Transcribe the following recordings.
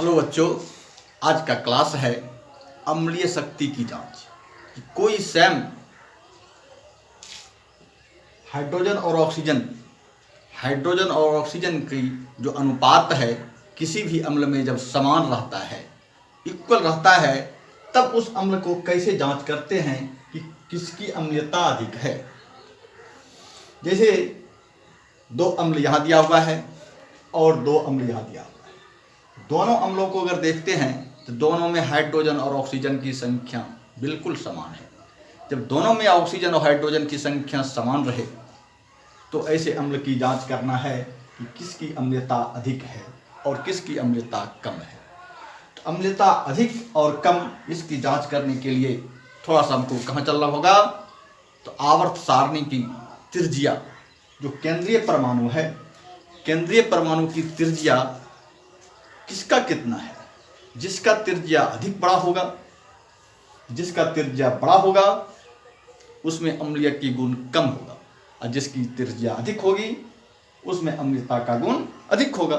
Hello बच्चों, आज का क्लास है अम्लीय शक्ति की जांच। कोई सेम हाइड्रोजन और ऑक्सीजन की जो अनुपात है किसी भी अम्ल में जब समान रहता है, इक्वल रहता है, तब उस अम्ल को कैसे जांच करते हैं कि किसकी अम्लीयता अधिक है। जैसे दो अम्ल यहाँ दिया हुआ है और दो अम्ल यहाँ दिया हुआ है। दोनों अम्लों को अगर देखते हैं तो दोनों में हाइड्रोजन और ऑक्सीजन की संख्या बिल्कुल समान है। जब दोनों में ऑक्सीजन और हाइड्रोजन की संख्या समान रहे तो ऐसे अम्ल की जांच करना है कि किसकी अम्लीयता अधिक है और किसकी अम्लीयता कम है। तो अम्लीयता अधिक और कम इसकी जांच करने के लिए थोड़ा सा हमको कहाँ चलना होगा, तो आवर्त सारणी की त्रिज्या, जो केंद्रीय परमाणु है, केंद्रीय परमाणु की त्रिज्या किसका कितना है। जिसका त्रिज्या अधिक बड़ा होगा, जिसका त्रिज्या बड़ा होगा उसमें अम्लीय की गुण कम होगा, और जिसकी त्रिज्या अधिक होगी उसमें अम्लीयता का गुण अधिक होगा।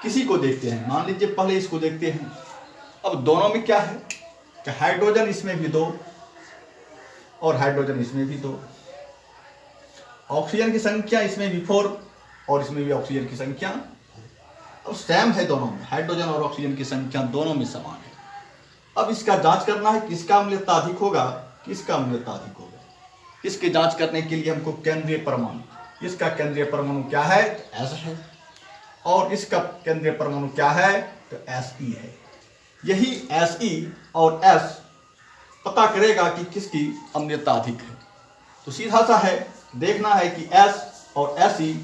किसी को देखते हैं, मान लीजिए पहले इसको देखते हैं। अब दोनों में क्या है कि हाइड्रोजन इसमें भी दो और हाइड्रोजन इसमें भी दो, ऑक्सीजन की संख्या इसमें भी 4 और इसमें भी ऑक्सीजन की संख्या अब सेम है। दोनों में हाइड्रोजन और ऑक्सीजन की संख्या दोनों में समान है। अब इसका जांच करना है किसका अम्लीयता अधिक होगा, किसका अम्लीयता अधिक होगा। इसकी जांच करने के लिए हमको केंद्रीय परमाणु, इसका केंद्रीय परमाणु क्या है तो S है, और इसका केंद्रीय परमाणु क्या है तो Se है। यही Se और S पता करेगा कि किसकी अम्लीयता अधिक है। तो सीधा सा है, देखना है कि S और Se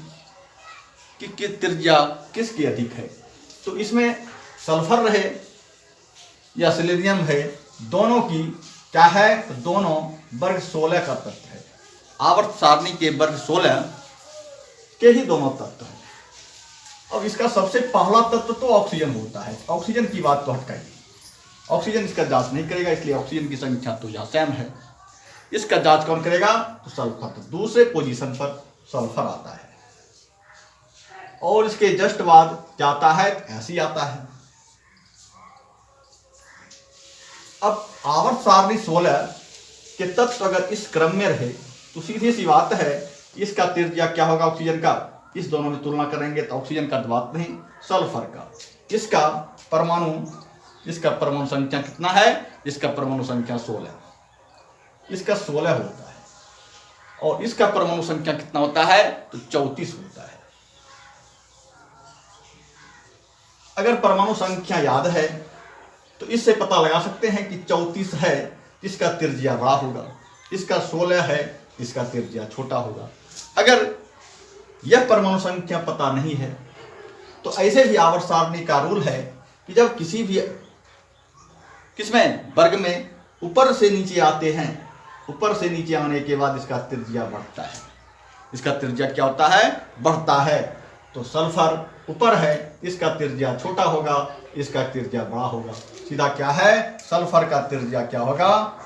की त्रिज्या किसकी अधिक है। तो इसमें सल्फर रहे या सिलिनियम है, दोनों की क्या है तो दोनों वर्ग 16 का तत्व है। आवर्त सारणी के वर्ग 16 के ही दोनों तत्व हैं। अब इसका सबसे पहला तत्व तो ऑक्सीजन होता है। ऑक्सीजन की बात तो हटकाइए, ऑक्सीजन इसका जांच नहीं करेगा, इसलिए ऑक्सीजन की संख्या तो यहाँ सेम है। इसका जांच कौन करेगा तो सल्फर। तो दूसरे पोजीशन पर सल्फर आता है और इसके जस्ट बाद क्या आता है ऐसी आता है। अब आवर्त सारणी 16 के तत्व अगर इस क्रम में रहे तो सीधी सी बात है, इसका त्रिज्या क्या होगा ऑक्सीजन का। इस दोनों में तुलना करेंगे तो ऑक्सीजन का बात नहीं, सल्फर का। इसका परमाणु संख्या कितना है, इसका परमाणु संख्या 16, इसका 16 होता है, और इसका परमाणु संख्या कितना होता है तो 34 होता है। अगर परमाणु संख्या याद है तो इससे पता लगा सकते हैं कि 34 है, इसका त्रिज्या बड़ा होगा, इसका 16 है, इसका त्रिज्या छोटा होगा। अगर यह परमाणु संख्या पता नहीं है तो ऐसे भी आवर्त सारणी का रूल है कि जब किसी भी किसमें वर्ग में ऊपर से नीचे आते हैं, ऊपर से नीचे आने के बाद इसका त्रिज्या बढ़ता है। इसका त्रिज्या क्या होता है बढ़ता है। तो सल्फर ऊपर है, इसका त्रिज्या छोटा होगा, इसका त्रिज्या बड़ा होगा। सीधा क्या है सल्फर का त्रिज्या क्या होगा,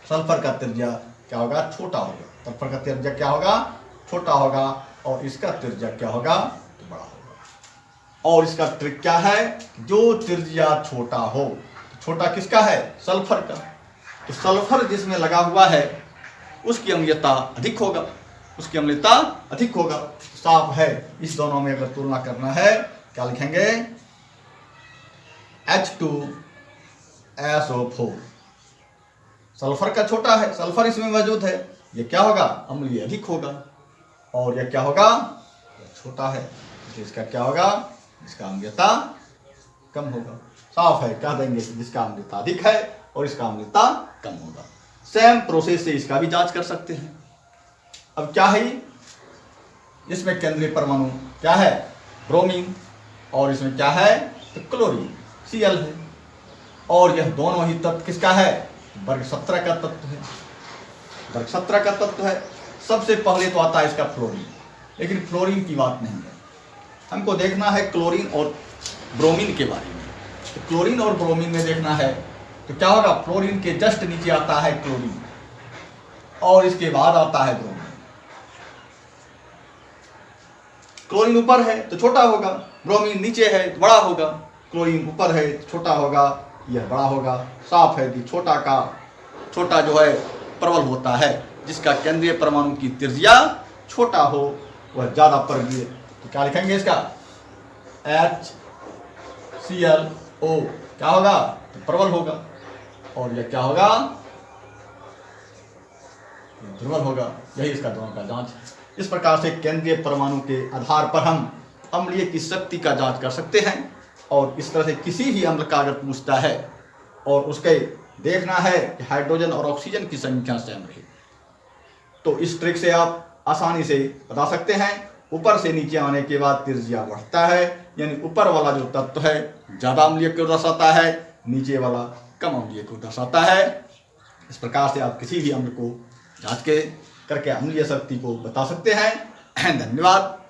सल्फर का त्रिज्या क्या होगा छोटा होगा। सल्फर का त्रिज्या क्या होगा छोटा होगा, और इसका त्रिज्या क्या होगा तो बड़ा होगा। और इसका ट्रिक क्या है, जो त्रिज्या छोटा हो, तो छोटा किसका है सल्फर का। तो सल्फर जिसमें लगा हुआ है उसकी अम्लीयता अधिक होगा, उसकी अम्लीयता अधिक होगा। साफ है, इस दोनों में अगर तुलना करना है क्या लिखेंगे H2SO4। सल्फर का छोटा है, सल्फर इसमें मौजूद है, ये क्या होगा अम्लीय अधिक होगा, और यह क्या होगा यह छोटा है, तो इसका क्या होगा इसका अम्लीयता कम होगा। साफ है, कह देंगे कि जिसका अम्लीयता अधिक है और इसका अम्लीयता कम होगा। सेम प्रोसेस से इसका भी जांच कर सकते हैं। अब क्या है, इसमें केंद्रीय परमाणु क्या है ब्रोमीन, और इसमें क्या है तो क्लोरीन Cl है, और यह दोनों ही तत्व किसका है वर्ग 17 का तत्व है, वर्ग 17 का तत्व है। सबसे पहले तो आता है इसका फ्लोरीन, लेकिन फ्लोरीन की बात नहीं है, हमको देखना है क्लोरीन और ब्रोमीन के बारे में। तो क्लोरीन और ब्रोमीन में देखना है तो क्या होगा, फ्लोरीन के जस्ट नीचे आता है क्लोरीन और इसके बाद आता है ब्रोमीन। क्लोरीन ऊपर है तो छोटा होगा, ब्रोमीन नीचे है तो बड़ा होगा। क्लोरीन ऊपर है छोटा होगा, यह बड़ा होगा। साफ है कि छोटा जो है प्रबल होता है, जिसका केंद्रीय परमाणु की त्रिज्या छोटा हो वह ज़्यादा परगीय। तो क्या लिखेंगे इसका? HClO क्या होगा? तो प्रबल होगा। और यह क्या होगा? दुर्बल होगा। यही इसका दोनों का जांच है। इस प्रकार से केंद्रीय परमाणु के आधार पर हम अम्लीय की शक्ति का जांच कर सकते हैं। और इस तरह से किसी भी अम्ल का अगर पूछता है और उसके देखना है कि हाइड्रोजन और ऑक्सीजन की संख्या सेम है, तो इस ट्रिक से आप आसानी से बता सकते हैं। ऊपर से नीचे आने के बाद त्रिज्या बढ़ता है, यानी ऊपर वाला जो तत्व है ज़्यादा अम्लीय को दर्शाता है, नीचे वाला कम अम्लीय को दर्शाता है। इस प्रकार से आप किसी भी अम्ल को जांच के करके अम्लीय शक्ति को बता सकते हैं। धन्यवाद।